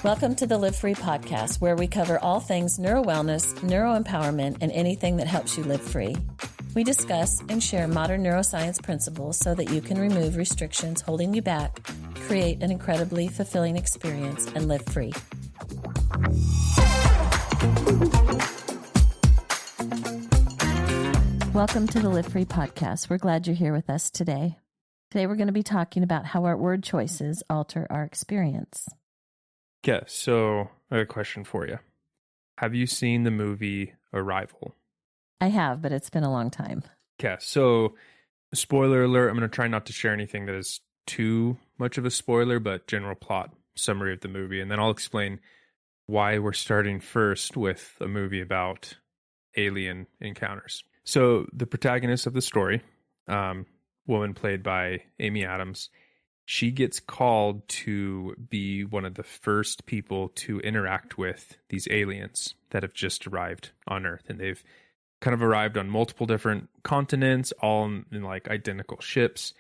Welcome to the Live Free podcast, where we cover all things neuro wellness, neuro empowerment, and anything that helps you live free. We discuss and share modern neuroscience principles so that you can remove restrictions holding you back, create an incredibly fulfilling experience, and live free. Welcome to the Live Free podcast. We're glad you're here with us today. Today we're going to be talking about how our word choices alter our experience. Yeah, so I have a question for you. Have you seen the movie Arrival? I have, but it's been a long time. Okay, so spoiler alert, I'm going to try not to share anything that is too much of a spoiler, but general plot summary of the movie, and then I'll explain why we're starting first with a movie about alien encounters. So the protagonist of the story, woman played by Amy Adams, she gets called to be one of the first people to interact with these aliens that have just arrived on Earth. And they've kind of arrived on multiple different continents, all in like identical ships.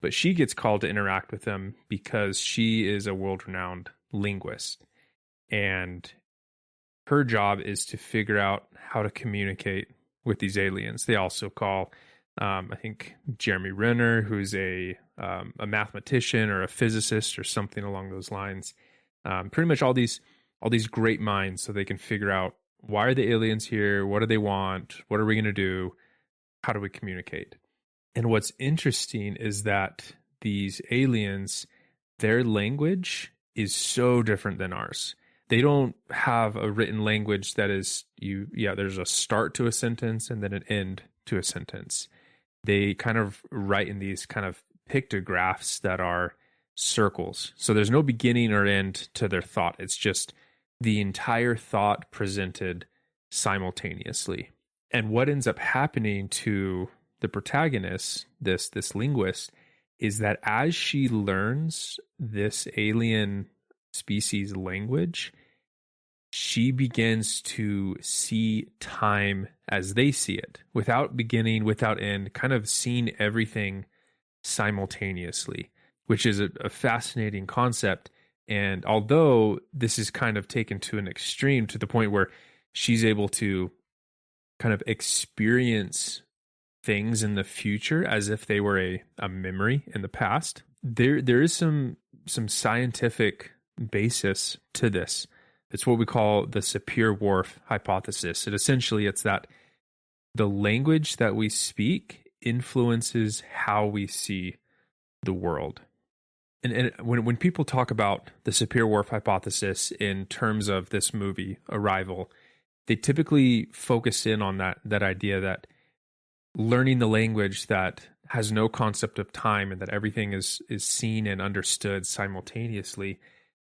But she gets called to interact with them because she is a world-renowned linguist. And her job is to figure out how to communicate with these aliens. They also call I think Jeremy Renner, who's a mathematician or a physicist or something along those lines. Pretty much all these great minds, so they can figure out, why are the aliens here? What do they want? What are we going to do? How do we communicate? And what's interesting is that these aliens, their language is so different than ours. They don't have a written language that is there's a start to a sentence and then an end to a sentence. They kind of write in these kind of pictographs that are circles. So there's no beginning or end to their thought. It's just the entire thought presented simultaneously. And what ends up happening to the protagonist, this linguist, is that as she learns this alien species language, she begins to see time as they see it, without beginning, without end, kind of seeing everything simultaneously, which is a fascinating concept. And although this is kind of taken to an extreme, to the point where she's able to kind of experience things in the future as if they were a memory in the past, there is some scientific basis to this. It's what we call the Sapir-Whorf hypothesis. It's that the language that we speak influences how we see the world. And when people talk about the Sapir-Whorf hypothesis in terms of this movie, Arrival, they typically focus in on that idea that learning the language that has no concept of time and that everything is seen and understood simultaneously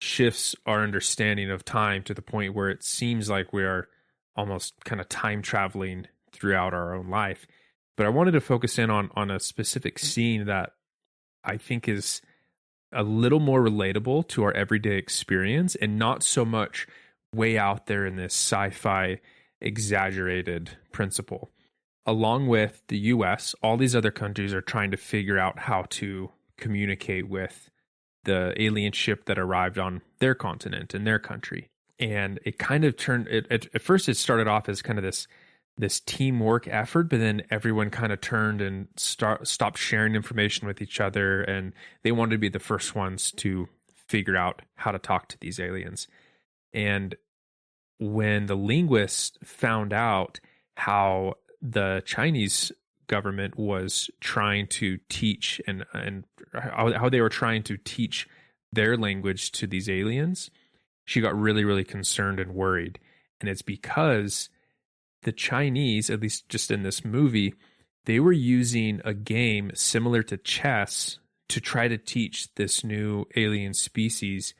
shifts our understanding of time to the point where it seems like we are almost kind of time traveling throughout our own life. But I wanted to focus in on a specific scene that I think is a little more relatable to our everyday experience and not so much way out there in this sci-fi exaggerated principle. Along with the US, all these other countries are trying to figure out how to communicate with the alien ship that arrived on their continent in their country. And it kind of turned, at first it started off as kind of this teamwork effort, but then everyone kind of turned and stopped sharing information with each other, and they wanted to be the first ones to figure out how to talk to these aliens. And when the linguists found out how the Chinese government was trying to teach and how they were trying to teach their language to these aliens, she got really, really concerned and worried. And it's because the Chinese, at least just in this movie, they were using a game similar to chess to try to teach this new alien species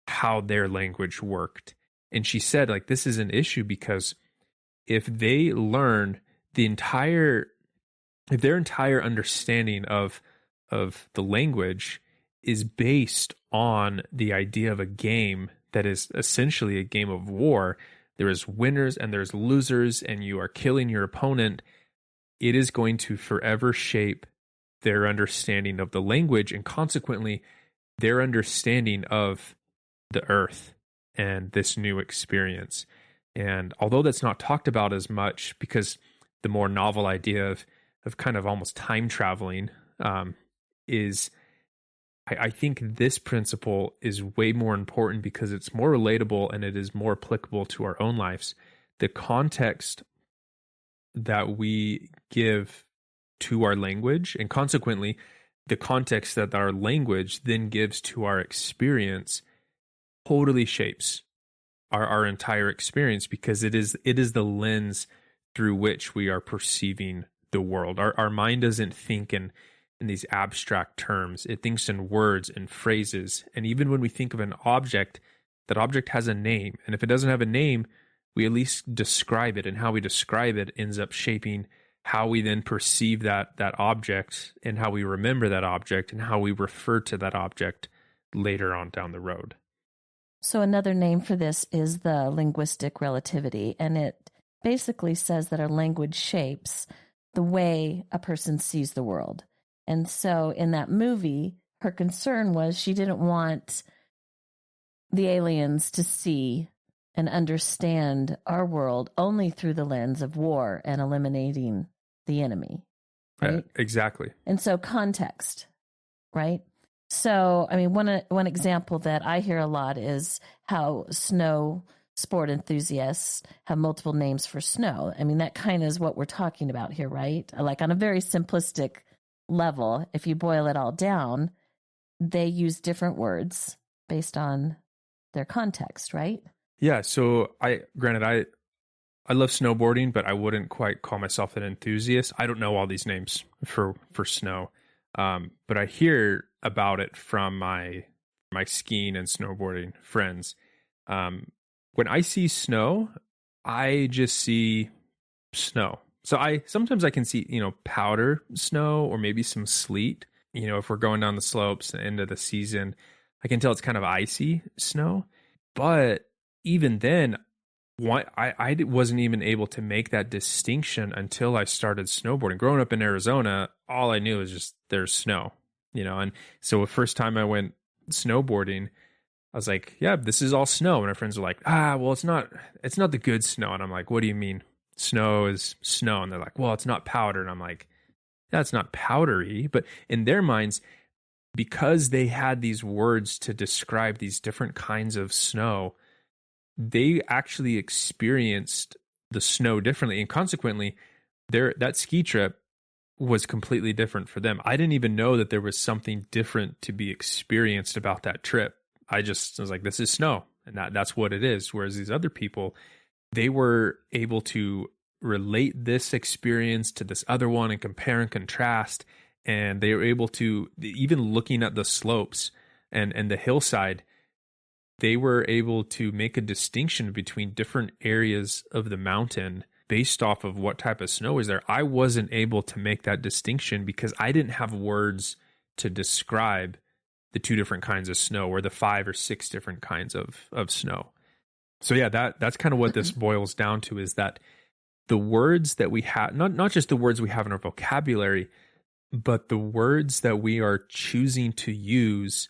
how their language worked. And she said, like, this is an issue because if they learn if their entire understanding of the language is based on the idea of a game that is essentially a game of war, there is winners and there's losers, and you are killing your opponent, it is going to forever shape their understanding of the language, and consequently, their understanding of the earth and this new experience. And although that's not talked about as much, because the more novel idea of kind of almost time traveling is, I think this principle is way more important because it's more relatable and it is more applicable to our own lives. The context that we give to our language, and consequently, the context that our language then gives to our experience, totally shapes our entire experience, because it is the lens through which we are perceiving the world. Our mind doesn't think in these abstract terms. It thinks in words and phrases. And even when we think of an object, that object has a name. And if it doesn't have a name, we at least describe it. And how we describe it ends up shaping how we then perceive that object, and how we remember that object, and how we refer to that object later on down the road. So another name for this is the linguistic relativity, and it basically says that our language shapes the way a person sees the world. And so in that movie, her concern was she didn't want the aliens to see and understand our world only through the lens of war and eliminating the enemy. Right? Exactly. And so context, right? So, I mean, one example that I hear a lot is how snow sport enthusiasts have multiple names for snow. I mean, that kind of is what we're talking about here, right? Like on a very simplistic level, if you boil it all down, they use different words based on their context, right? Yeah. So I love snowboarding, but I wouldn't quite call myself an enthusiast. I don't know all these names for snow. But I hear about it from my skiing and snowboarding friends. When I see snow, I just see snow. So sometimes I can see, powder snow or maybe some sleet. If we're going down the slopes at the end of the season, I can tell it's kind of icy snow. But even then, I wasn't even able to make that distinction until I started snowboarding. Growing up in Arizona, all I knew was just there's snow, and so the first time I went snowboarding, I was like, yeah, this is all snow. And our friends were like, well, it's not the good snow. And I'm like, what do you mean? Snow is snow. And they're like, well, it's not powder. And I'm like, yeah, it's not powdery. But in their minds, because they had these words to describe these different kinds of snow, they actually experienced the snow differently. And consequently, that ski trip was completely different for them. I didn't even know that there was something different to be experienced about that trip. I was like, this is snow, and that's what it is. Whereas these other people, they were able to relate this experience to this other one and compare and contrast. And they were able to, even looking at the slopes and the hillside, they were able to make a distinction between different areas of the mountain based off of what type of snow is there. I wasn't able to make that distinction because I didn't have words to describe the two different kinds of snow or the 5 or 6 different kinds of snow. So yeah, that's kind of what this boils down to, is that the words that we have, not just the words we have in our vocabulary, but the words that we are choosing to use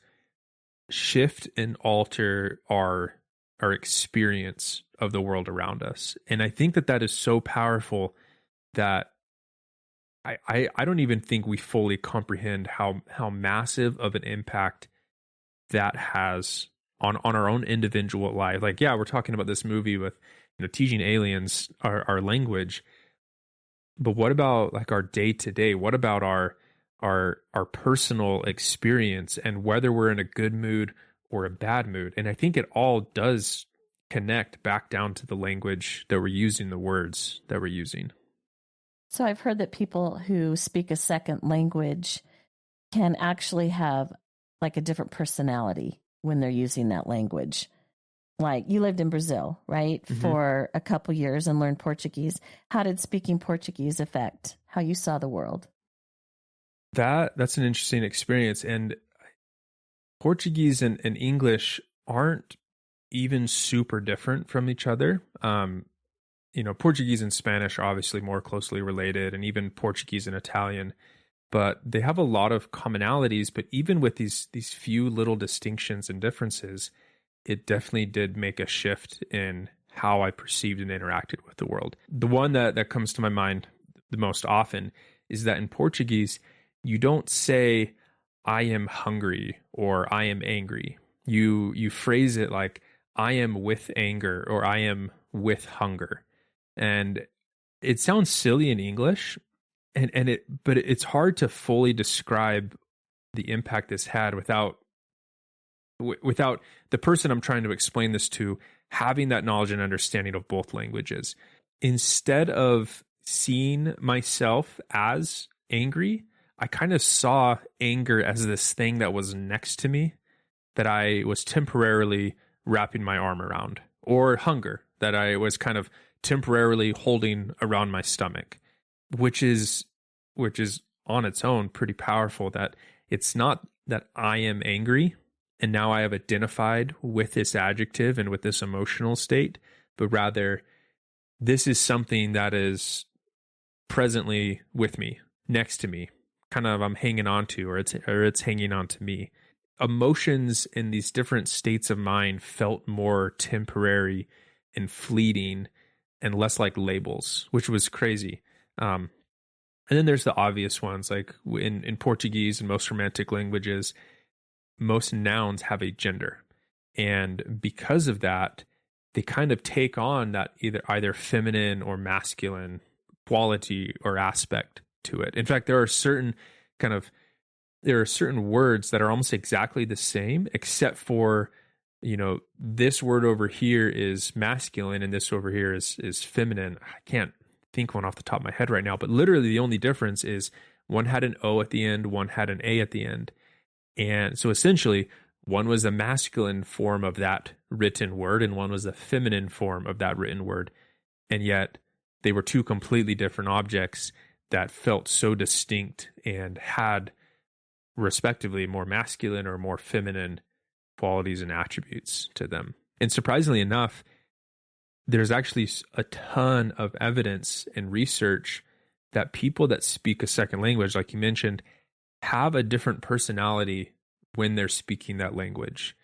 shift and alter our experience of the world around us. And I think that is so powerful that I don't even think we fully comprehend how massive of an impact that has on our own individual life. Like, yeah, we're talking about this movie with, teaching aliens our language, but what about like our day to day? What about our personal experience and whether we're in a good mood or a bad mood? And I think it all does connect back down to the language that we're using, the words that we're using. So I've heard that people who speak a second language can actually have like a different personality when they're using that language. Like, you lived in Brazil, right, for a couple years and learned Portuguese. How did speaking Portuguese affect how you saw the world? That's an interesting experience. And Portuguese and English aren't even super different from each other. Portuguese and Spanish are obviously more closely related, and even Portuguese and Italian. but they have a lot of commonalities. But even with these few little distinctions and differences, it definitely did make a shift in how I perceived and interacted with the world. The one that comes to my mind the most often is that in Portuguese, you don't say, I am hungry or I am angry. You phrase it like, I am with anger or I am with hunger. And it sounds silly in English, but it's hard to fully describe the impact this had without the person I'm trying to explain this to having that knowledge and understanding of both languages. Instead of seeing myself as angry, I kind of saw anger as this thing that was next to me that I was temporarily wrapping my arm around, or hunger that I was kind of temporarily holding around my stomach, which is on its own pretty powerful. That it's not that I am angry and now I have identified with this adjective and with this emotional state, but rather this is something that is presently with me, next to me, kind of I'm hanging on to, or it's hanging on to me. Emotions in these different states of mind felt more temporary and fleeting and less like labels, which was crazy. And then there's the obvious ones, like in Portuguese and most Romantic languages, most nouns have a gender. And because of that, they kind of take on that either feminine or masculine quality or aspect to it. In fact, there are certain words that are almost exactly the same, except for, this word over here is masculine and this over here is feminine. I can't think one off the top of my head right now, but literally the only difference is one had an O at the end, one had an A at the end. And so essentially, one was a masculine form of that written word and one was a feminine form of that written word. And yet they were two completely different objects that felt so distinct and had respectively more masculine or more feminine qualities and attributes to them. And surprisingly enough, there's actually a ton of evidence and research that people that speak a second language, like you mentioned, have a different personality when they're speaking that language.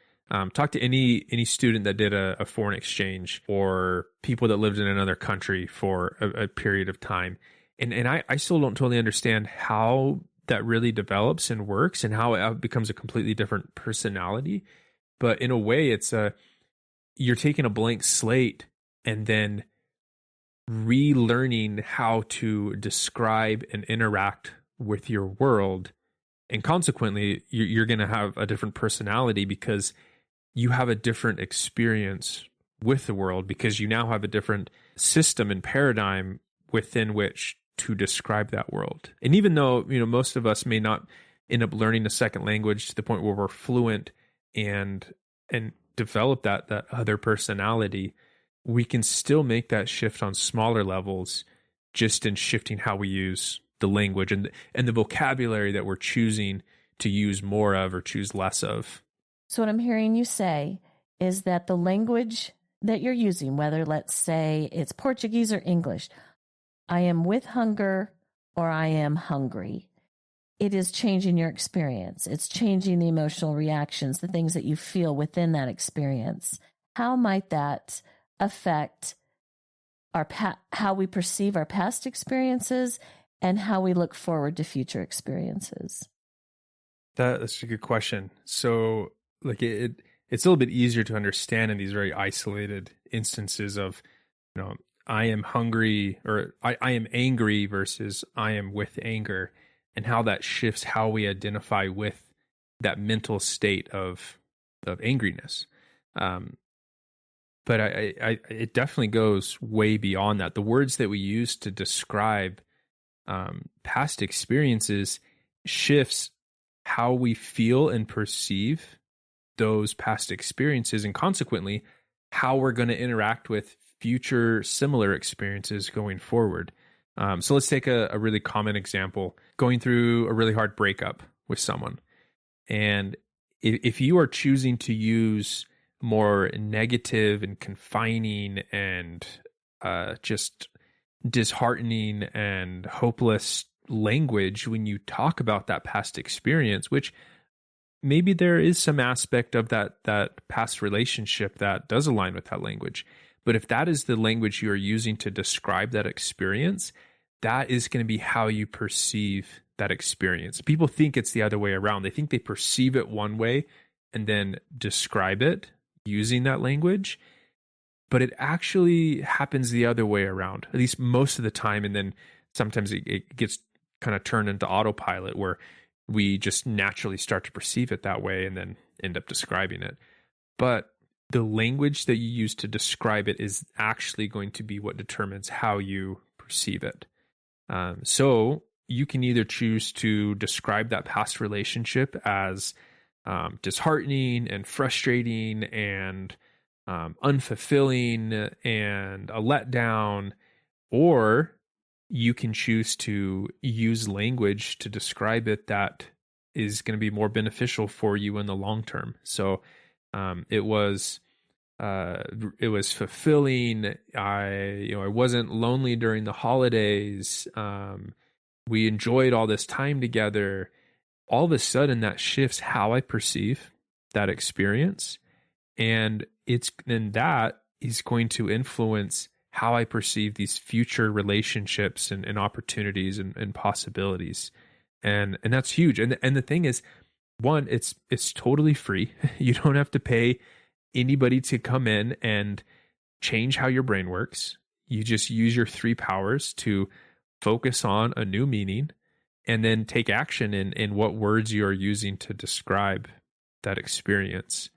Talk to any student that did a foreign exchange or people that lived in another country for a period of time. And I still don't totally understand how that really develops and works and how it becomes a completely different personality. But in a way, you're taking a blank slate and then relearning how to describe and interact with your world. And consequently, you're going to have a different personality because you have a different experience with the world, because you now have a different system and paradigm within which to describe that world. And even though, most of us may not end up learning a second language to the point where we're fluent and develop that other personality, we can still make that shift on smaller levels just in shifting how we use the language and the vocabulary that we're choosing to use more of or choose less of. So what I'm hearing you say is that the language that you're using, whether let's say it's Portuguese or English, I am with hunger or I am hungry, it is changing your experience. It's changing the emotional reactions, the things that you feel within that experience. How might that affect how we perceive our past experiences and how we look forward to future experiences? That's a good question. So, it's a little bit easier to understand in these very isolated instances of, I am hungry or I am angry versus I am with anger, and how that shifts how we identify with that mental state of angriness. But it definitely goes way beyond that. The words that we use to describe past experiences shifts how we feel and perceive those past experiences, and consequently, how we're going to interact with future similar experiences going forward. So let's take a really common example, going through a really hard breakup with someone. And if you are choosing to use more negative and confining and just disheartening and hopeless language when you talk about that past experience, which maybe there is some aspect of that past relationship that does align with that language. But if that is the language you are using to describe that experience, that is going to be how you perceive that experience. People think it's the other way around. They think they perceive it one way and then describe it using that language. But it actually happens the other way around, at least most of the time. And then sometimes it gets kind of turned into autopilot where we just naturally start to perceive it that way and then end up describing it. But the language that you use to describe it is actually going to be what determines how you perceive it. So you can either choose to describe that past relationship as disheartening and frustrating and unfulfilling and a letdown, or you can choose to use language to describe it that is going to be more beneficial for you in the long term. So it was fulfilling. I wasn't lonely during the holidays. We enjoyed all this time together. All of a sudden, that shifts how I perceive that experience, and that is going to influence how I perceive these future relationships and opportunities and possibilities. And that's huge. And the thing is, one, it's totally free. You don't have to pay anybody to come in and change how your brain works. You just use your 3 powers to focus on a new meaning and then take action in what words you are using to describe that experience.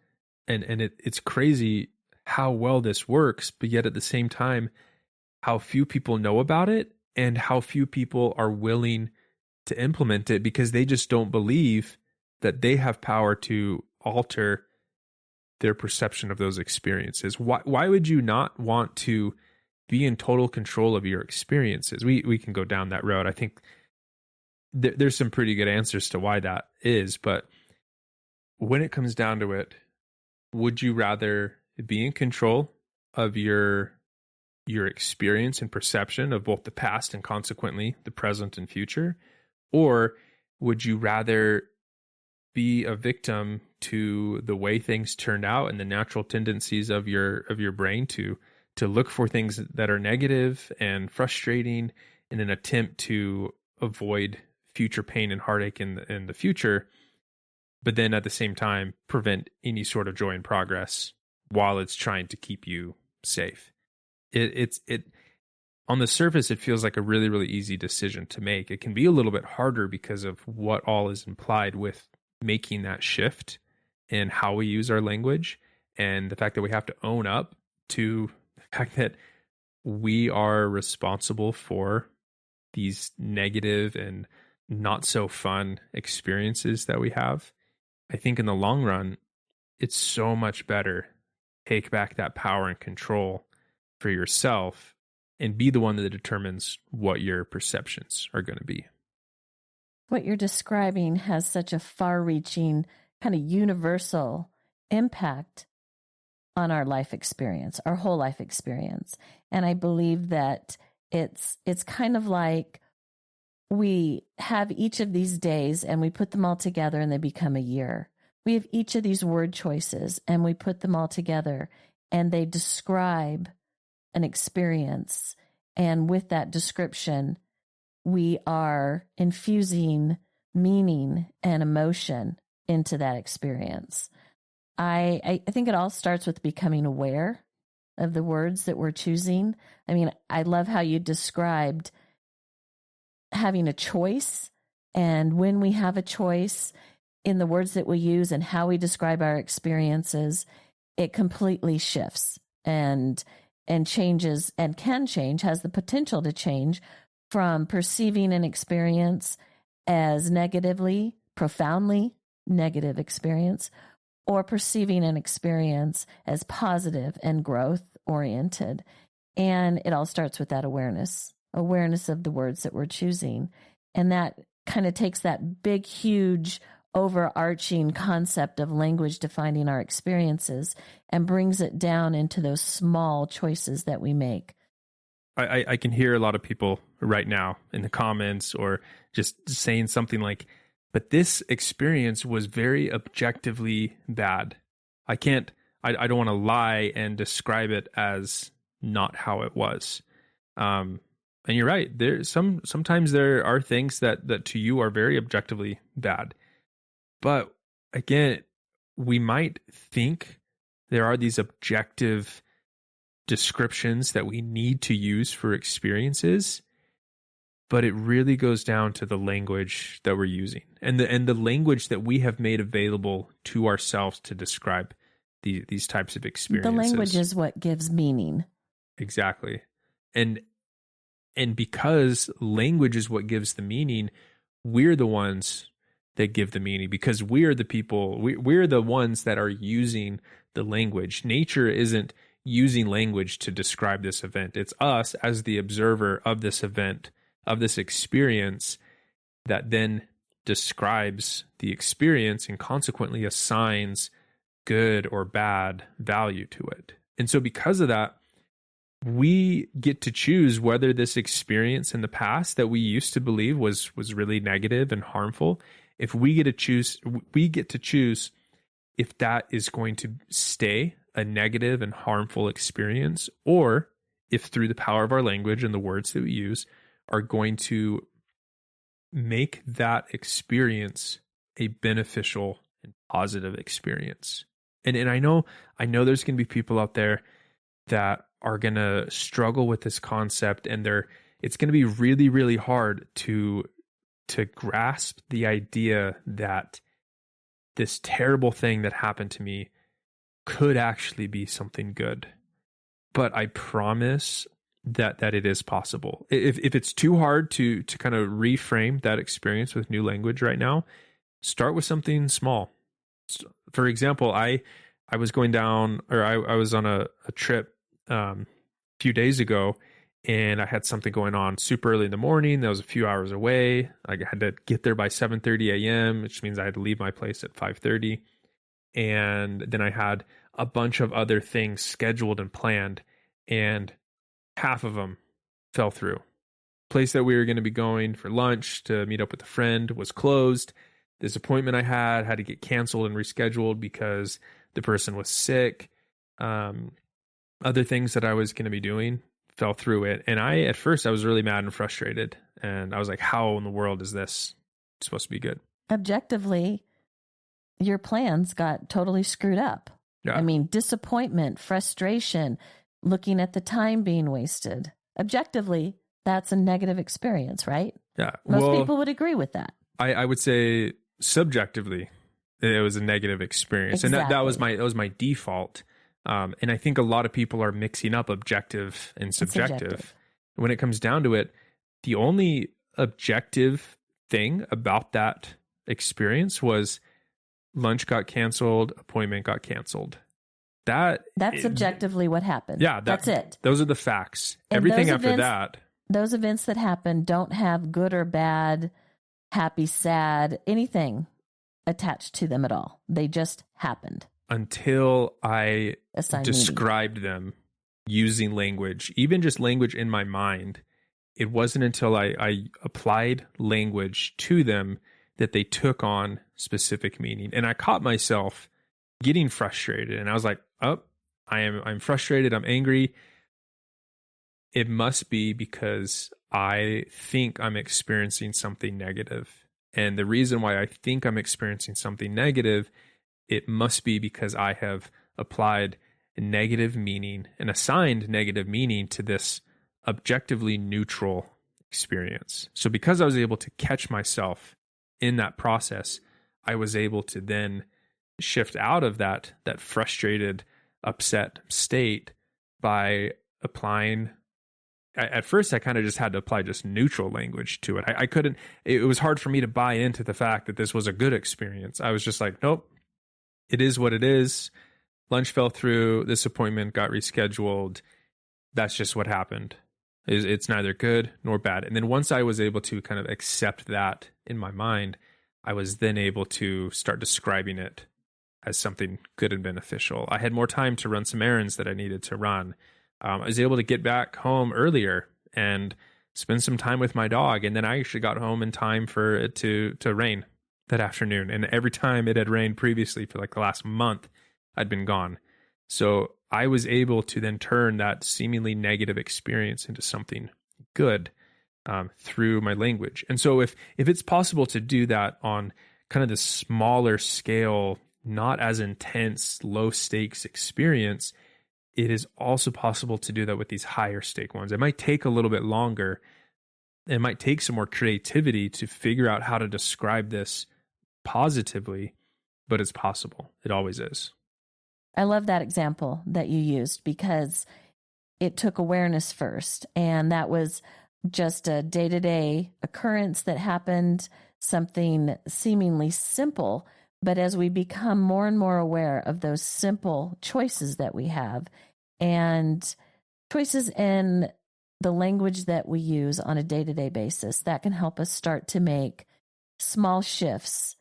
And it's crazy how well this works, but yet at the same time, how few people know about it and how few people are willing to implement it because they just don't believe that they have power to alter their perception of those experiences. Why would you not want to be in total control of your experiences? We can go down that road. I think there's some pretty good answers to why that is, but when it comes down to it, would you rather be in control of your experience and perception of both the past and consequently the present and future? Or would you rather be a victim to the way things turned out and the natural tendencies of your brain to look for things that are negative and frustrating in an attempt to avoid future pain and heartache in the future, but then at the same time prevent any sort of joy and progress while it's trying to keep you safe? It on the surface, it feels like a really, really easy decision to make. It can be a little bit harder because of what all is implied with making that shift in how we use our language and the fact that we have to own up to the fact that we are responsible for these negative and not so fun experiences that we have. I think in the long run, it's so much better to take back that power and control for yourself and be the one that determines what your perceptions are going to be. What you're describing has such a far-reaching, kind of universal impact on our life experience, our whole life experience. And I believe that it's kind of like we have each of these days and we put them all together and they become a year. We have each of these word choices and we put them all together and they describe an experience. And with that description, we are infusing meaning and emotion into that experience. I think it all starts with becoming aware of the words that we're choosing. I mean, I love how you described having a choice, and when we have a choice in the words that we use and how we describe our experiences, it completely shifts and changes and can change, has the potential to change from perceiving an experience as negatively, profoundly negative experience, or perceiving an experience as positive and growth oriented. And it all starts with that awareness of the words that we're choosing. And that kind of takes that big, huge, overarching concept of language defining our experiences and brings it down into those small choices that we make. I can hear a lot of people right now in the comments or just saying something like, but this experience was very objectively bad. I don't want to lie and describe it as not how it was. And you're right. Sometimes there are things that to you are very objectively bad. But again, we might think there are these objective descriptions that we need to use for experiences, but it really goes down to the language that we're using and the language that we have made available to ourselves to describe these types of experiences. The language is what gives meaning. Exactly. And because language is what gives the meaning, we're the ones that give the meaning, because we're the people, we're the ones that are using the language. Nature isn't using language to describe this event. It's us as the observer of this event, of this experience, that then describes the experience and consequently assigns good or bad value to it. And so because of that, we get to choose whether this experience in the past that we used to believe was really negative and harmful, if we get to choose if that is going to stay a negative and harmful experience, or if through the power of our language and the words that we use are going to make that experience a beneficial and positive experience. And I know there's going to be people out there that are going to struggle with this concept, and it's going to be really, really hard to grasp the idea that this terrible thing that happened to me could actually be something good. But I promise that it is possible. If it's too hard to kind of reframe that experience with new language right now, start with something small. For example, I was going down, or I was on a trip a few days ago, and I had something going on super early in the morning. That was a few hours away. I had to get there by 7:30 a.m., which means I had to leave my place at 5:30. And then I had a bunch of other things scheduled and planned, and half of them fell through. Place that we were going to be going for lunch to meet up with a friend was closed. This appointment I had to get canceled and rescheduled because the person was sick. Other things that I was going to be doing fell through it. And at first I was really mad and frustrated. And I was like, how in the world is this supposed to be good? Objectively, your plans got totally screwed up. Yeah. I mean, disappointment, frustration, looking at the time being wasted. Objectively, that's a negative experience, right? Yeah. Most people would agree with that. I would say subjectively, it was a negative experience. Exactly. And that was my default. And I think a lot of people are mixing up objective and subjective. When it comes down to it, the only objective thing about that experience was lunch got canceled, appointment got canceled. That's objectively what happened. Yeah, that's it. Those are the facts. And everything after that. Those events that happen don't have good or bad, happy, sad, anything attached to them at all. They just happened. Until I described meaning. them using language, even just language in my mind, it wasn't until I applied language to them that they took on specific meaning. And I caught myself getting frustrated, and I was like, oh, I'm frustrated, I'm angry. It must be because I think I'm experiencing something negative. And the reason why I think I'm experiencing something negative, it must be because I have applied negative meaning and assigned negative meaning to this objectively neutral experience. So because I was able to catch myself in that process, I was able to then shift out of that frustrated, upset state by applying. At first, I kind of just had to apply just neutral language to it. I couldn't, it was hard for me to buy into the fact that this was a good experience. I was just like, nope, it is what it is. Lunch fell through. This appointment got rescheduled. That's just what happened. It's neither good nor bad. And then once I was able to kind of accept that in my mind, I was then able to start describing it as something good and beneficial. I had more time to run some errands that I needed to run. I was able to get back home earlier and spend some time with my dog. And then I actually got home in time for it to rain that afternoon. And every time it had rained previously for like the last month, I'd been gone. So I was able to then turn that seemingly negative experience into something good through my language. And so if it's possible to do that on kind of the smaller scale, not as intense, low stakes experience, it is also possible to do that with these higher stake ones. It might take a little bit longer. It might take some more creativity to figure out how to describe this positively, but it's possible. It always is. I love that example that you used because it took awareness first. And that was just a day-to-day occurrence that happened, something seemingly simple. But as we become more and more aware of those simple choices that we have and choices in the language that we use on a day-to-day basis, that can help us start to make small shifts,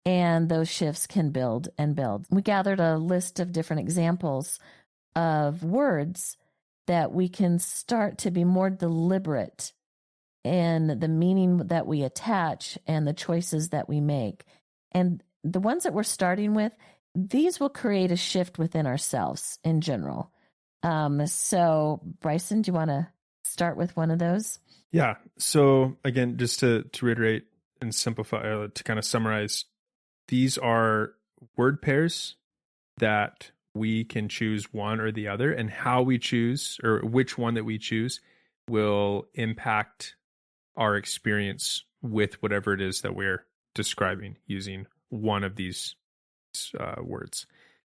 and those shifts can build and build. We gathered a list of different examples of words that we can start to be more deliberate in the meaning that we attach and the choices that we make. And the ones that we're starting with, these will create a shift within ourselves in general. So Bryson, do you want to start with one of those? Yeah. So again, just to reiterate and simplify, to kind of summarize, these are word pairs that we can choose one or the other, and how we choose or which one that we choose will impact our experience with whatever it is that we're describing using one of these words.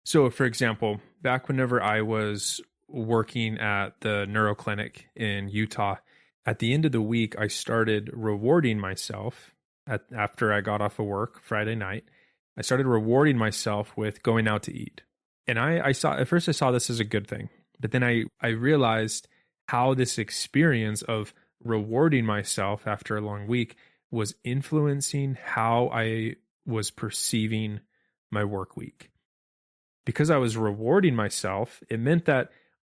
So for example, back whenever I was working at the neuro clinic in Utah, at the end of the week, I started rewarding myself after I got off of work Friday night. I started rewarding myself with going out to eat. And I saw this as a good thing, but then I realized how this experience of rewarding myself after a long week was influencing how I was perceiving my work week. Because I was rewarding myself, it meant that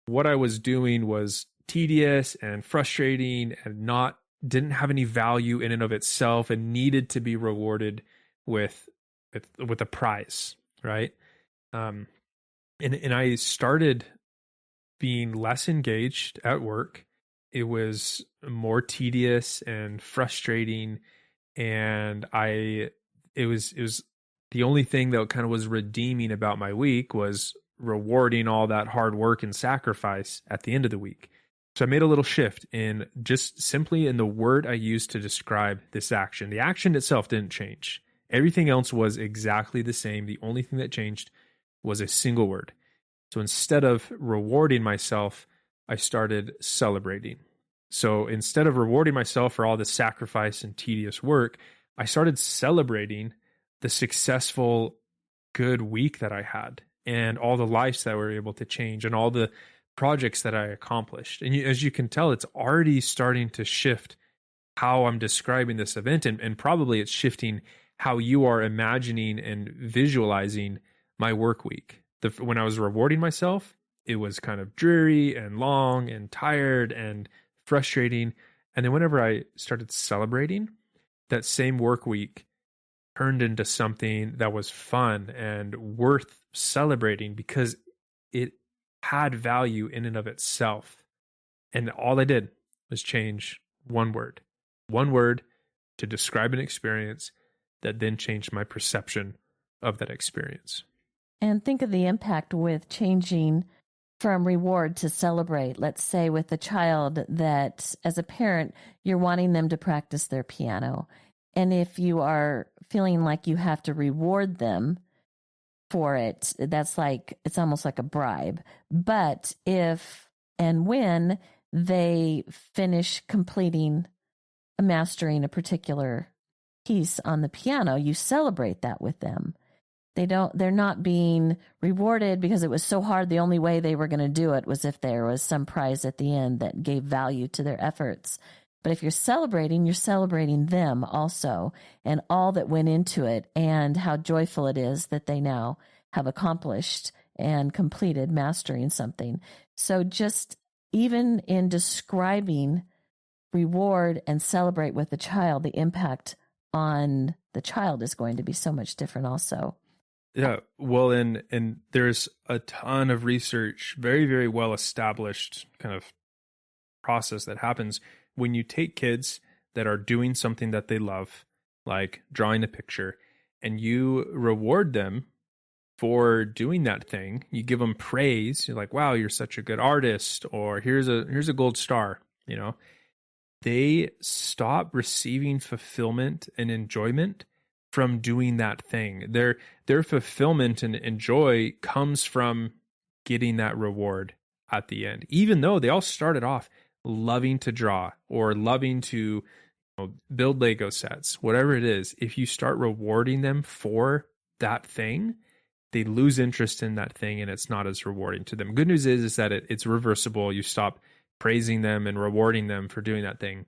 what I was doing was tedious and frustrating and didn't have any value in and of itself and needed to be rewarded with a prize, right? And I started being less engaged at work. It was more tedious and frustrating, and it was the only thing that kind of was redeeming about my week was rewarding all that hard work and sacrifice at the end of the week. So I made a little shift in just simply in the word I used to describe this action. The action itself didn't change. Everything else was exactly the same. The only thing that changed was a single word. So instead of rewarding myself, I started celebrating. So instead of rewarding myself for all the sacrifice and tedious work, I started celebrating the successful, good week that I had and all the lives that were able to change and all the projects that I accomplished. And as you can tell, it's already starting to shift how I'm describing this event, and probably it's shifting how you are imagining and visualizing my work week. When I was rewarding myself, it was kind of dreary and long and tired and frustrating. And then whenever I started celebrating, that same work week turned into something that was fun and worth celebrating because it had value in and of itself. And all I did was change one word to describe an experience that then changed my perception of that experience. And think of the impact with changing from reward to celebrate. Let's say with a child that as a parent, you're wanting them to practice their piano. And if you are feeling like you have to reward them for it, it's almost like a bribe. But if and when they finish mastering a particular piece on the piano, you celebrate that with them. They're not being rewarded because it was so hard. The only way they were going to do it was if there was some prize at the end that gave value to their efforts. But if you're celebrating them also and all that went into it and how joyful it is that they now have accomplished and completed mastering something. So just even in describing reward and celebrate with the child, the impact on the child is going to be so much different also. Yeah, well, and there's a ton of research, very, very well established kind of process that happens when you take kids that are doing something that they love, like drawing a picture, and you reward them for doing that thing. You give them praise. You're like, wow, you're such a good artist, or here's a gold star, you know. They stop receiving fulfillment and enjoyment from doing that thing. Their fulfillment and joy comes from getting that reward at the end, even though they all started off loving to draw or loving to build Lego sets, whatever it is. If you start rewarding them for that thing, they lose interest in that thing and it's not as rewarding to them. Good news is that it's reversible. You stop praising them and rewarding them for doing that thing.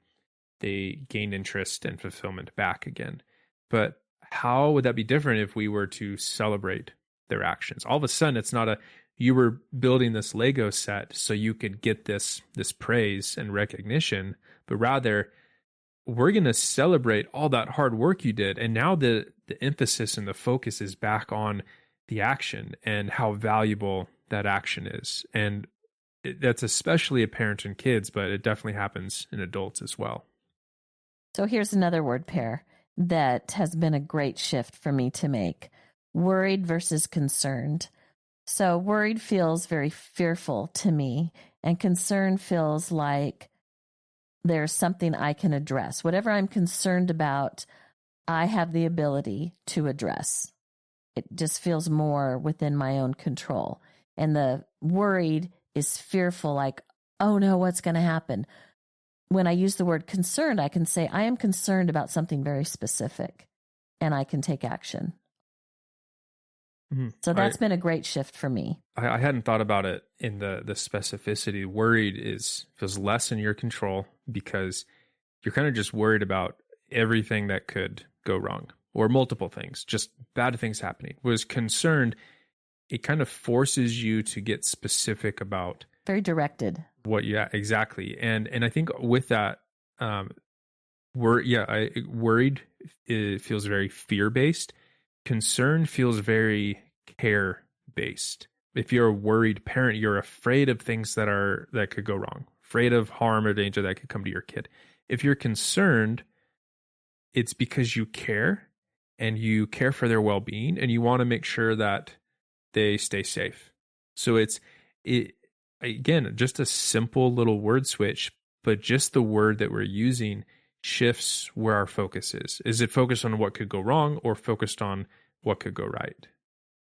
They gain interest and fulfillment back again. But how would that be different if we were to celebrate their actions? All of a sudden, it's not you were building this Lego set so you could get this praise and recognition, but rather we're going to celebrate all that hard work you did. And now the emphasis and the focus is back on the action and how valuable that action is. And that's especially apparent in kids, but it definitely happens in adults as well. So here's another word pair that has been a great shift for me to make. Worried versus concerned. So worried feels very fearful to me, and concern feels like there's something I can address. Whatever I'm concerned about, I have the ability to address. It just feels more within my own control. And the worried is fearful, like, oh no, what's going to happen? When I use the word concerned, I can say, I am concerned about something very specific, and I can take action. Mm-hmm. So that's been a great shift for me. I hadn't thought about it in the specificity. Worried feels less in your control because you're kind of just worried about everything that could go wrong or multiple things, just bad things happening. Whereas concerned, it kind of forces you to get specific about very directed. Yeah, exactly. And I think with that, worried, it feels very fear-based. Concern feels very care-based. If you're a worried parent, you're afraid of things that could go wrong, afraid of harm or danger that could come to your kid. If you're concerned, it's because you care and you care for their well-being and you want to make sure that they stay safe. So again, just a simple little word switch, but just the word that we're using shifts where our focus is. Is it focused on what could go wrong or focused on what could go right?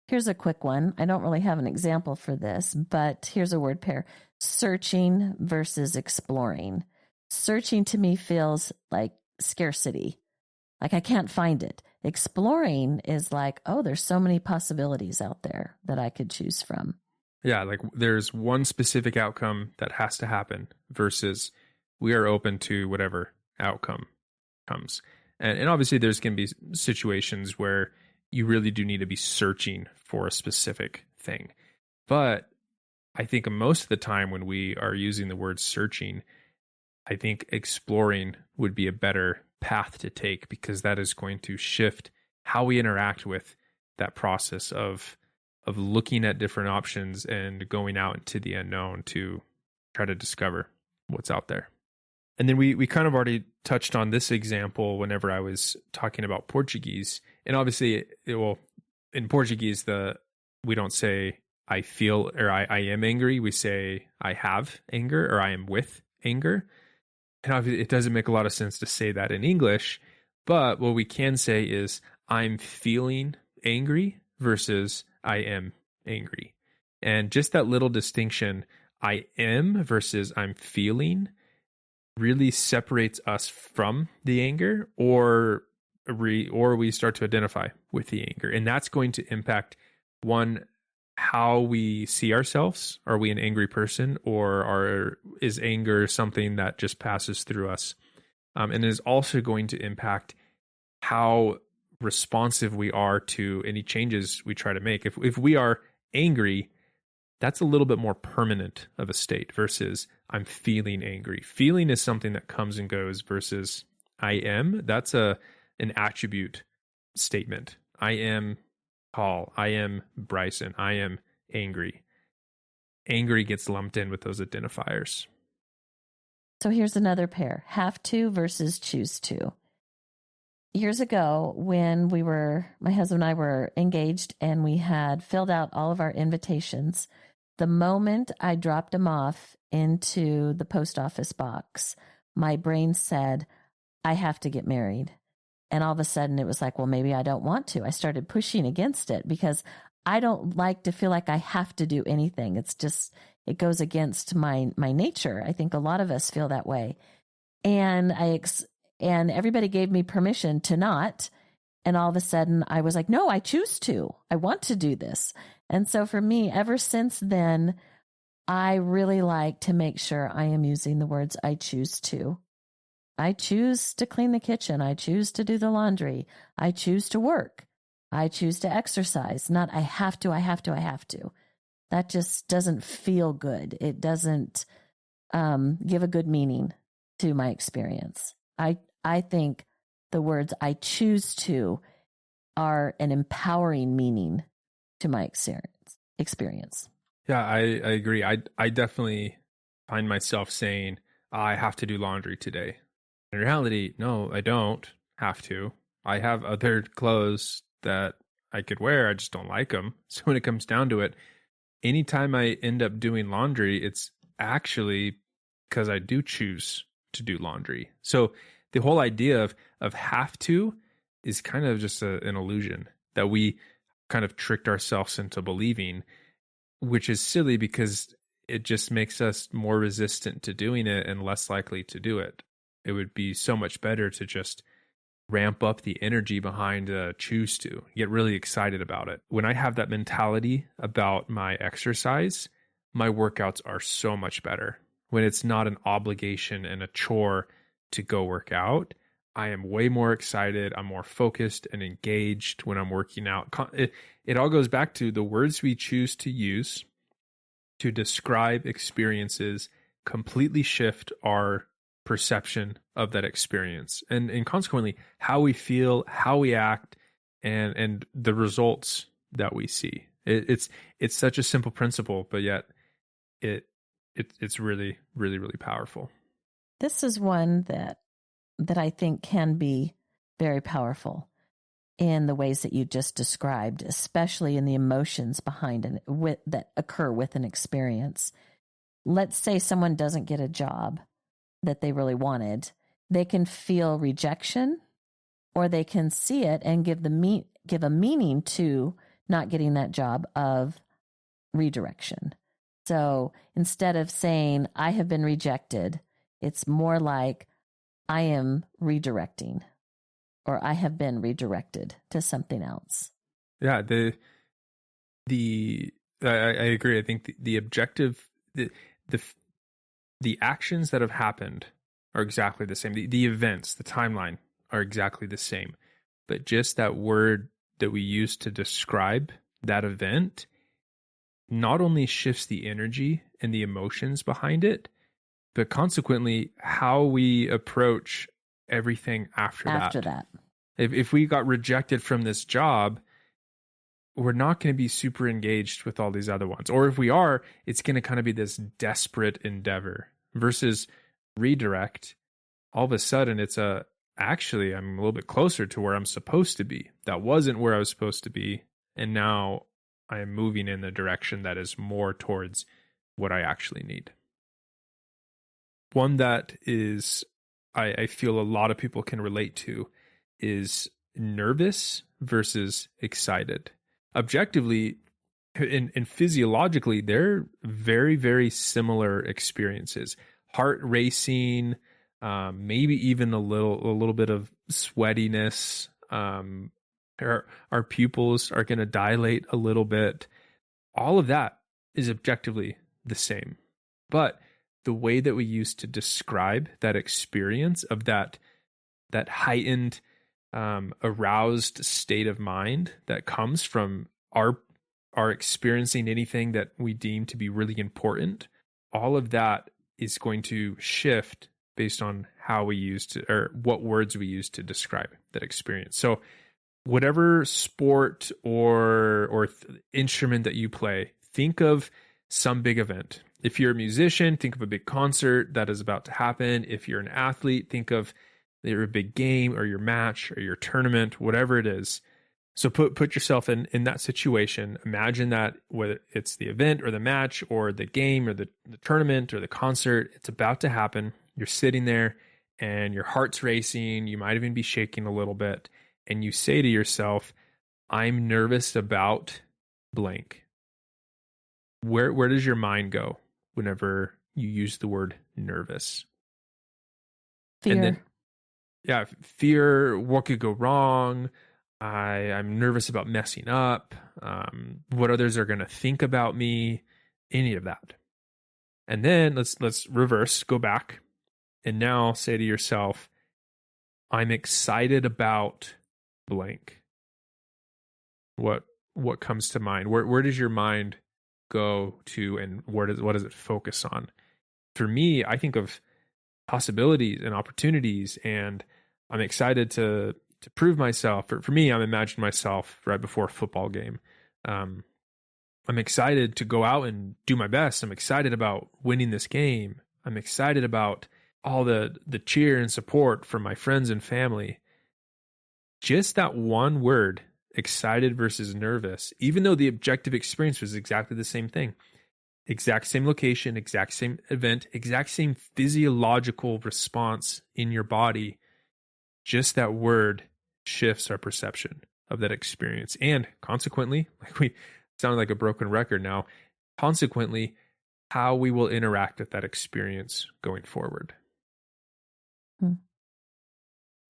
Here's a quick one. I don't really have an example for this, but here's a word pair. Searching versus exploring. Searching to me feels like scarcity. Like I can't find it. Exploring is like, oh, there's so many possibilities out there that I could choose from. Yeah, like there's one specific outcome that has to happen versus we are open to whatever outcome comes. And obviously there's going to be situations where you really do need to be searching for a specific thing. But I think most of the time when we are using the word searching, I think exploring would be a better path to take because that is going to shift how we interact with that process of looking at different options and going out into the unknown to try to discover what's out there. And then we kind of already touched on this example whenever I was talking about Portuguese. And obviously, in Portuguese, we don't say I feel or I am angry. We say I have anger or I am with anger. And obviously, it doesn't make a lot of sense to say that in English. But what we can say is I'm feeling angry versus I am angry. And just that little distinction, I am versus I'm feeling, really separates us from the anger or we start to identify with the anger. And that's going to impact, one, how we see ourselves. Are we an angry person or is anger something that just passes through us? And it is also going to impact how responsive we are to any changes we try to make. If we are angry, that's a little bit more permanent of a state versus I'm feeling angry. Feeling is something that comes and goes versus I am. That's an attribute statement. I am Paul. I am Bryson. I am angry. Angry gets lumped in with those identifiers. So here's another pair, have to versus choose to. Years ago, when my husband and I were engaged and we had filled out all of our invitations, the moment I dropped them off into the post office box, my brain said, I have to get married. And all of a sudden it was like, well, maybe I don't want to. I started pushing against it because I don't like to feel like I have to do anything. It's just, it goes against my nature. I think a lot of us feel that way. And and everybody gave me permission to not. And all of a sudden I was like, no, I choose to. I want to do this. And so for me, ever since then, I really like to make sure I am using the words I choose to. I choose to clean the kitchen. I choose to do the laundry. I choose to work. I choose to exercise. Not I have to, I have to, I have to. That just doesn't feel good. It doesn't give a good meaning to my experience. I think the words I choose to are an empowering meaning to my experience. Yeah, I agree. I definitely find myself saying, I have to do laundry today. In reality, no, I don't have to. I have other clothes that I could wear. I just don't like them. So when it comes down to it, anytime I end up doing laundry, it's actually because I do choose to do laundry. So the whole idea of have to is kind of just an illusion that we kind of tricked ourselves into believing, which is silly because it just makes us more resistant to doing it and less likely to do it. It would be so much better to just ramp up the energy behind choose to, get really excited about it. When I have that mentality about my exercise, my workouts are so much better. When it's not an obligation and a chore to go work out, I am way more excited. I'm more focused and engaged when I'm working out. It all goes back to the words we choose to use to describe experiences completely shift our perception of that experience. And consequently, how we feel, how we act, and the results that we see. It's such a simple principle, but yet it's really, really, really powerful. This is one that I think can be very powerful in the ways that you just described, especially in the emotions behind it that occur with an experience. Let's say someone doesn't get a job that they really wanted. They can feel rejection, or they can see it and give a meaning to not getting that job of redirection. So instead of saying, I have been rejected, it's more like, I am redirecting, or I have been redirected to something else. Yeah, I agree. I think the objective, the actions that have happened are exactly the same. The events, the timeline are exactly the same. But just that word that we use to describe that event not only shifts the energy and the emotions behind it, but consequently how we approach everything after that. If we got rejected from this job, we're not going to be super engaged with all these other ones. Or if we are, it's going to kind of be this desperate endeavor versus redirect. All of a sudden, it's actually, I'm a little bit closer to where I'm supposed to be. That wasn't where I was supposed to be. And now I am moving in the direction that is more towards what I actually need. One that is, I feel a lot of people can relate to is nervous versus excited. Objectively and physiologically, they're very, very similar experiences. Heart racing, maybe even a little bit of sweatiness. Our pupils are going to dilate a little bit. All of that is objectively the same. But the way that we use to describe that experience of that heightened, aroused state of mind that comes from our experiencing anything that we deem to be really important, all of that is going to shift based on how we use to, or what words we use to describe that experience. So whatever sport or instrument that you play, think of some big event. If you're a musician, think of a big concert that is about to happen. If you're an athlete, think of your big game or your match or your tournament, whatever it is. So put yourself in that situation. Imagine that whether it's the event or the match or the game or the tournament or the concert, it's about to happen. You're sitting there and your heart's racing. You might even be shaking a little bit. And you say to yourself, I'm nervous about blank. Where does your mind go whenever you use the word nervous? Fear. And then, fear, what could go wrong? I'm nervous about messing up, what others are going to think about me, any of that. And then let's reverse, go back, and now say to yourself, I'm excited about blank. What comes to mind? Where does your mind go to, and what does it focus on? For me, I think of possibilities and opportunities, and I'm excited to prove myself. For me, I'm imagining myself right before a football game. I'm excited to go out and do my best. I'm excited about winning this game. I'm excited about all the cheer and support from my friends and family. Just that one word, excited versus nervous, even though the objective experience was exactly the same thing, exact same location, exact same event, exact same physiological response in your body, just that word shifts our perception of that experience. And consequently, like we sound like a broken record now, consequently, how we will interact with that experience going forward.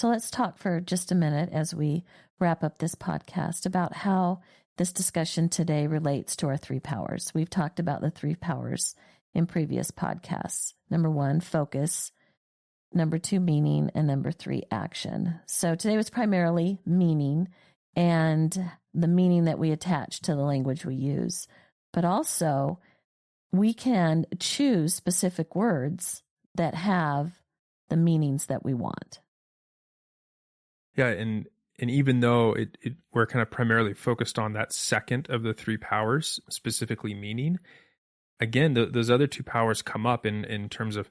So let's talk for just a minute as we wrap up this podcast about how this discussion today relates to our three powers. We've talked about the three powers in previous podcasts. Number 1, focus. Number 2, meaning. And number 3, action. So today was primarily meaning and the meaning that we attach to the language we use. But also, we can choose specific words that have the meanings that we want. Yeah, and even though we're kind of primarily focused on that second of the three powers, specifically meaning, again, those other two powers come up in terms of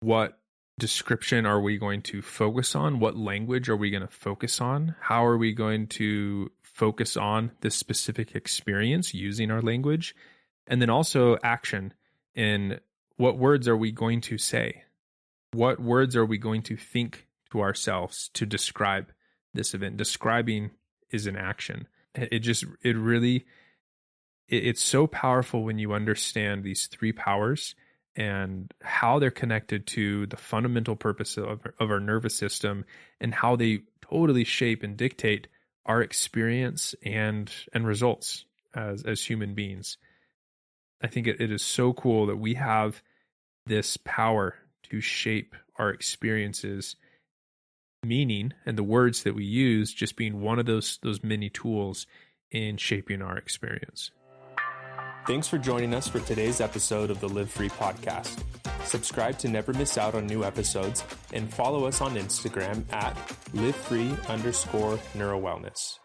what description are we going to focus on? What language are we going to focus on? How are we going to focus on this specific experience using our language? And then also action in what words are we going to say? What words are we going to think to ourselves to describe this event? Describing is an action. It's so powerful when you understand these three powers and how they're connected to the fundamental purpose of our nervous system and how they totally shape and dictate our experience and results as human beings. I think it is so cool that we have this power to shape our experiences, meaning and the words that we use just being one of those many tools in shaping our experience. Thanks for joining us for today's episode of the Live Free podcast. Subscribe to never miss out on new episodes and follow us on Instagram at livefree_neurowellness.